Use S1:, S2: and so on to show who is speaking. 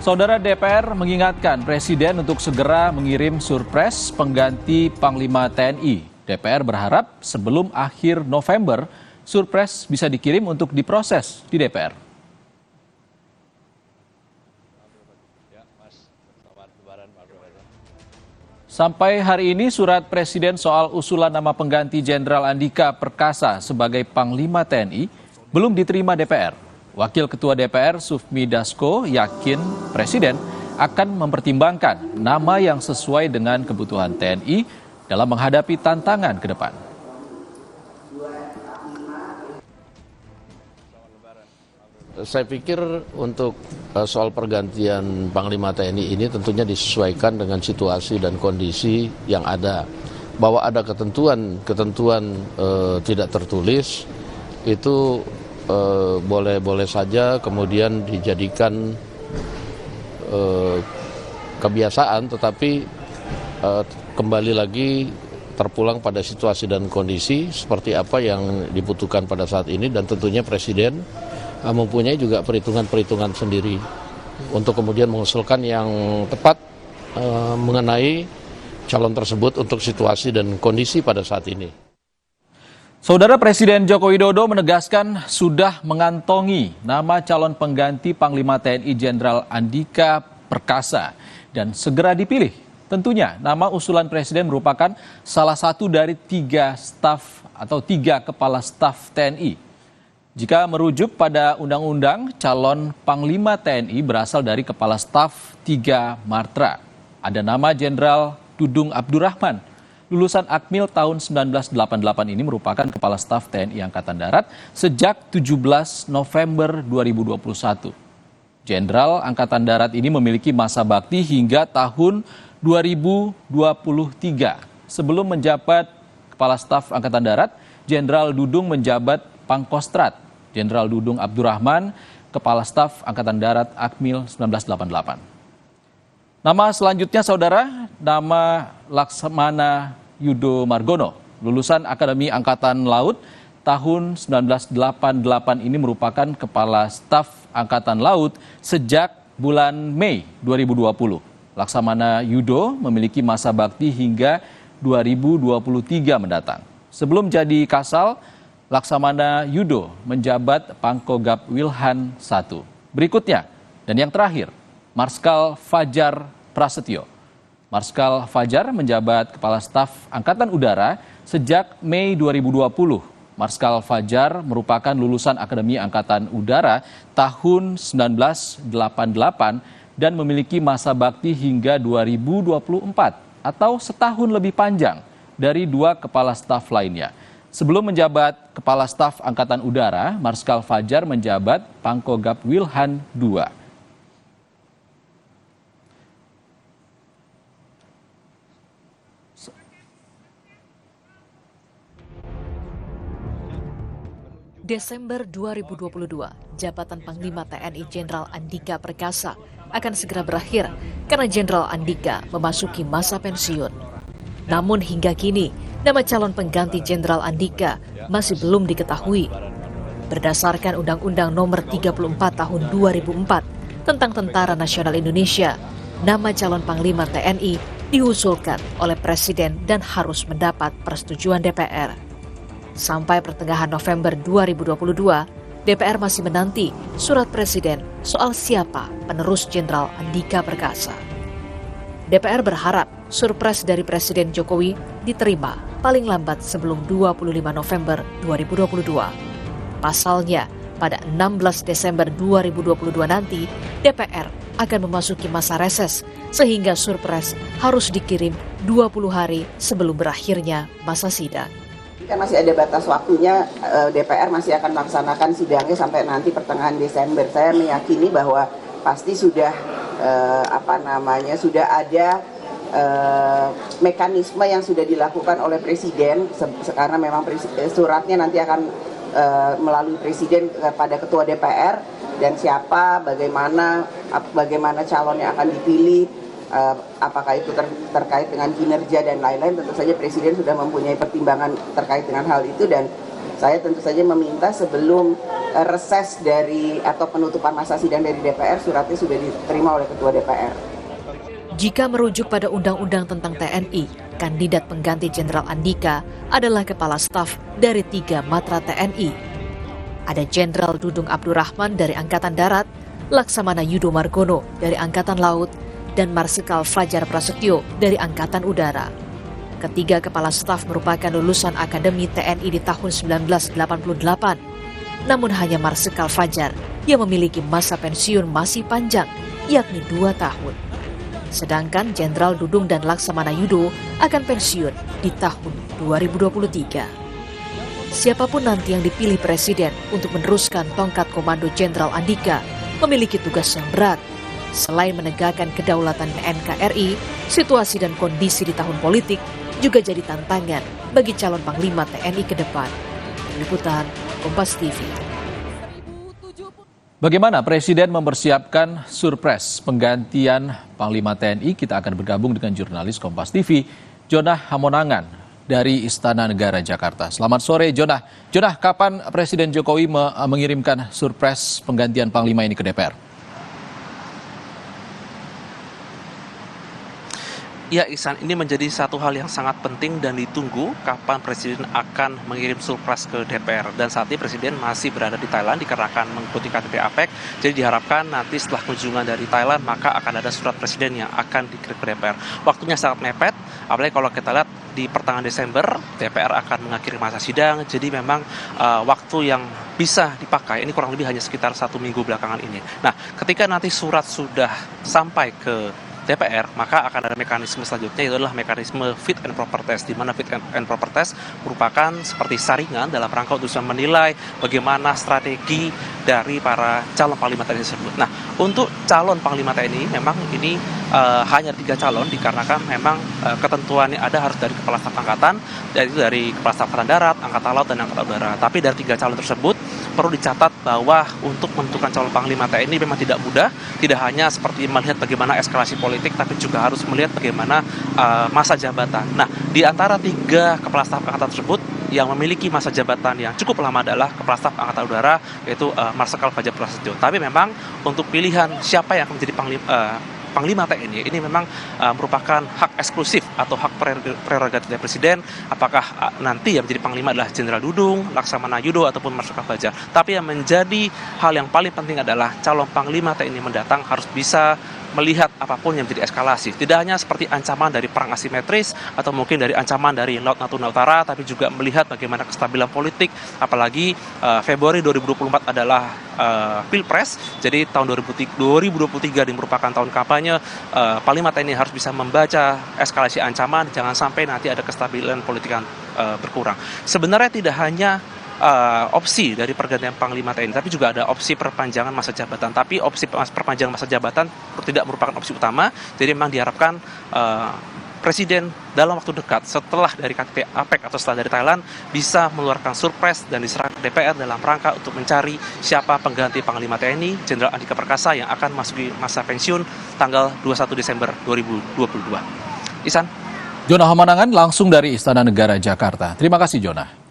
S1: Saudara DPR mengingatkan Presiden untuk segera mengirim surpres pengganti Panglima TNI. DPR berharap sebelum akhir November, surpres bisa dikirim untuk diproses di DPR. Sampai hari ini surat Presiden soal usulan nama pengganti Jenderal Andika Perkasa sebagai Panglima TNI belum diterima DPR. Wakil Ketua DPR Sufmi Dasko yakin Presiden akan mempertimbangkan nama yang sesuai dengan kebutuhan TNI dalam menghadapi tantangan ke depan.
S2: Saya pikir untuk soal pergantian Panglima TNI ini tentunya disesuaikan dengan situasi dan kondisi yang ada. Bahwa ada ketentuan tidak tertulis itu boleh-boleh saja kemudian dijadikan kebiasaan, tetapi kembali lagi terpulang pada situasi dan kondisi seperti apa yang dibutuhkan pada saat ini, dan tentunya Presiden mempunyai juga perhitungan-perhitungan sendiri untuk kemudian mengusulkan yang tepat mengenai calon tersebut untuk situasi dan kondisi pada saat ini.
S1: Saudara, Presiden Joko Widodo menegaskan sudah mengantongi nama calon pengganti Panglima TNI Jenderal Andika Perkasa dan segera dipilih. Tentunya nama usulan Presiden merupakan salah satu dari 3 kepala staf TNI. Jika merujuk pada undang-undang, calon Panglima TNI berasal dari Kepala Staf 3 Matra. Ada nama Jenderal Dudung Abdurrahman. Lulusan Akmil tahun 1988 ini merupakan Kepala Staf TNI Angkatan Darat sejak 17 November 2021. Jenderal Angkatan Darat ini memiliki masa bakti hingga tahun 2023. Sebelum menjabat Kepala Staf Angkatan Darat, Jenderal Dudung menjabat Pangkostrat. Jenderal Dudung Abdurrahman, Kepala Staf Angkatan Darat Akmil 1988. Nama selanjutnya, Saudara, nama Laksamana Yudo Margono, lulusan Akademi Angkatan Laut tahun 1988 ini merupakan Kepala Staf Angkatan Laut sejak bulan Mei 2020. Laksamana Yudo memiliki masa bakti hingga 2023 mendatang. Sebelum jadi Kasal, Laksamana Yudo menjabat Pangkogap Wilhan I. Berikutnya, dan yang terakhir, Marskal Fajar Prasetyo. Marskal Fajar menjabat Kepala Staf Angkatan Udara sejak Mei 2020. Marskal Fajar merupakan lulusan Akademi Angkatan Udara tahun 1988 dan memiliki masa bakti hingga 2024 atau setahun lebih panjang dari 2 kepala staf lainnya. Sebelum menjabat Kepala Staf Angkatan Udara, Marskal Fajar menjabat Pangkogap Wilhan II.
S3: Desember 2022, jabatan Panglima TNI Jenderal Andika Perkasa akan segera berakhir karena Jenderal Andika memasuki masa pensiun. Namun hingga kini, nama calon pengganti Jenderal Andika masih belum diketahui. Berdasarkan Undang-Undang Nomor 34 Tahun 2004 tentang Tentara Nasional Indonesia, nama calon Panglima TNI diusulkan oleh Presiden dan harus mendapat persetujuan DPR. Sampai pertengahan November 2022, DPR masih menanti surat Presiden soal siapa penerus Jenderal Andika Perkasa. DPR berharap surpres dari Presiden Jokowi diterima paling lambat sebelum 25 November 2022. Pasalnya, pada 16 Desember 2022 nanti, DPR akan memasuki masa reses, sehingga surpres harus dikirim 20 hari sebelum berakhirnya masa sidang.
S4: Kan masih ada batas waktunya, DPR masih akan melaksanakan sidangnya sampai nanti pertengahan Desember. Saya meyakini bahwa pasti sudah sudah ada mekanisme yang sudah dilakukan oleh Presiden, karena memang suratnya nanti akan melalui Presiden kepada Ketua DPR, dan siapa, bagaimana calon yang akan dipilih, apakah itu terkait dengan kinerja dan lain-lain. Tentu saja Presiden sudah mempunyai pertimbangan terkait dengan hal itu, dan saya tentu saja meminta sebelum reses dari atau penutupan masa sidang dari DPR, suratnya sudah diterima oleh Ketua DPR.
S3: Jika merujuk pada undang-undang tentang TNI, kandidat pengganti Jenderal Andika adalah kepala staf dari 3 matra TNI. Ada Jenderal Dudung Abdurrahman dari Angkatan Darat, Laksamana Yudo Margono dari Angkatan Laut, dan Marsikal Fajar Prasetyo dari Angkatan Udara. Ketiga kepala staf merupakan lulusan Akademi TNI di tahun 1988. Namun hanya Marsikal Fajar yang memiliki masa pensiun masih panjang, yakni 2 tahun. Sedangkan Jenderal Dudung dan Laksamana Yudo akan pensiun di tahun 2023. Siapapun nanti yang dipilih Presiden untuk meneruskan tongkat komando Jenderal Andika memiliki tugas yang berat. Selain menegakkan kedaulatan NKRI, situasi dan kondisi di tahun politik juga jadi tantangan bagi calon Panglima TNI ke depan. Liputan Kompas TV.
S1: Bagaimana Presiden mempersiapkan surprise penggantian Panglima TNI? Kita akan bergabung dengan jurnalis Kompas TV, Jonah Hamonangan dari Istana Negara Jakarta. Selamat sore, Jonah. Jonah, kapan Presiden Jokowi mengirimkan surprise penggantian Panglima ini ke DPR?
S5: Ya Ihsan, ini menjadi satu hal yang sangat penting dan ditunggu kapan Presiden akan mengirim surprise ke DPR. Dan saat ini Presiden masih berada di Thailand dikarenakan mengikuti KTT APEC. Jadi diharapkan nanti setelah kunjungan dari Thailand maka akan ada surat Presiden yang akan dikirim ke DPR. Waktunya sangat mepet, apalagi kalau kita lihat di pertengahan Desember DPR akan mengakhiri masa sidang. Jadi memang waktu yang bisa dipakai ini kurang lebih hanya sekitar 1 minggu belakangan ini. Nah, ketika nanti surat sudah sampai ke DPR, maka akan ada mekanisme selanjutnya, yaitu adalah mekanisme fit and proper test, di mana fit and proper test merupakan seperti saringan dalam rangka untuk bisa menilai bagaimana strategi dari para calon Panglima TNI tersebut. Nah, untuk calon Panglima TNI memang ini hanya 3 calon dikarenakan memang ketentuan yang ada harus dari Kepala Staf Angkatan, yaitu dari Kepala Staf Angkatan Darat, Angkatan Laut, dan Angkatan Udara. Tapi dari 3 calon tersebut perlu dicatat bahwa untuk menentukan calon Panglima TNI memang tidak mudah, tidak hanya seperti melihat bagaimana eskalasi politik, tapi juga harus melihat bagaimana masa jabatan. Nah, di antara 3 Kepala Staf Angkatan tersebut, yang memiliki masa jabatan yang cukup lama adalah Kepala Staf Angkatan Udara, yaitu Marsikal Fajar Prasetyo. Tapi memang untuk pilihan siapa yang akan menjadi Panglima TNI ini memang merupakan hak eksklusif atau hak prerogatif dari Presiden. Apakah nanti yang menjadi Panglima adalah Jenderal Dudung, Laksamana Yudo, ataupun Marsikal Fajar. Tapi yang menjadi hal yang paling penting adalah calon Panglima TNI mendatang harus bisa melihat apapun yang menjadi eskalasi. Tidak hanya seperti ancaman dari perang asimetris atau mungkin dari ancaman dari Laut Natuna Utara, tapi juga melihat bagaimana kestabilan politik, apalagi Februari 2024 adalah Pilpres, jadi tahun 2023 ini merupakan tahun kampanye. Panglima TNI harus bisa membaca eskalasi ancaman, jangan sampai nanti ada kestabilan politik yang berkurang. Sebenarnya tidak hanya opsi dari pergantian Panglima TNI, tapi juga ada opsi perpanjangan masa jabatan. Tapi opsi perpanjangan masa jabatan tidak merupakan opsi utama, jadi memang diharapkan Presiden dalam waktu dekat setelah dari KTT APEC atau setelah dari Thailand bisa mengeluarkan surprise dan diserahkan DPR dalam rangka untuk mencari siapa pengganti Panglima TNI Jenderal Andika Perkasa yang akan masuki masa pensiun tanggal 21 Desember 2022. Ihsan.
S1: Jonah Hamonangan langsung dari Istana Negara Jakarta. Terima kasih, Jonah.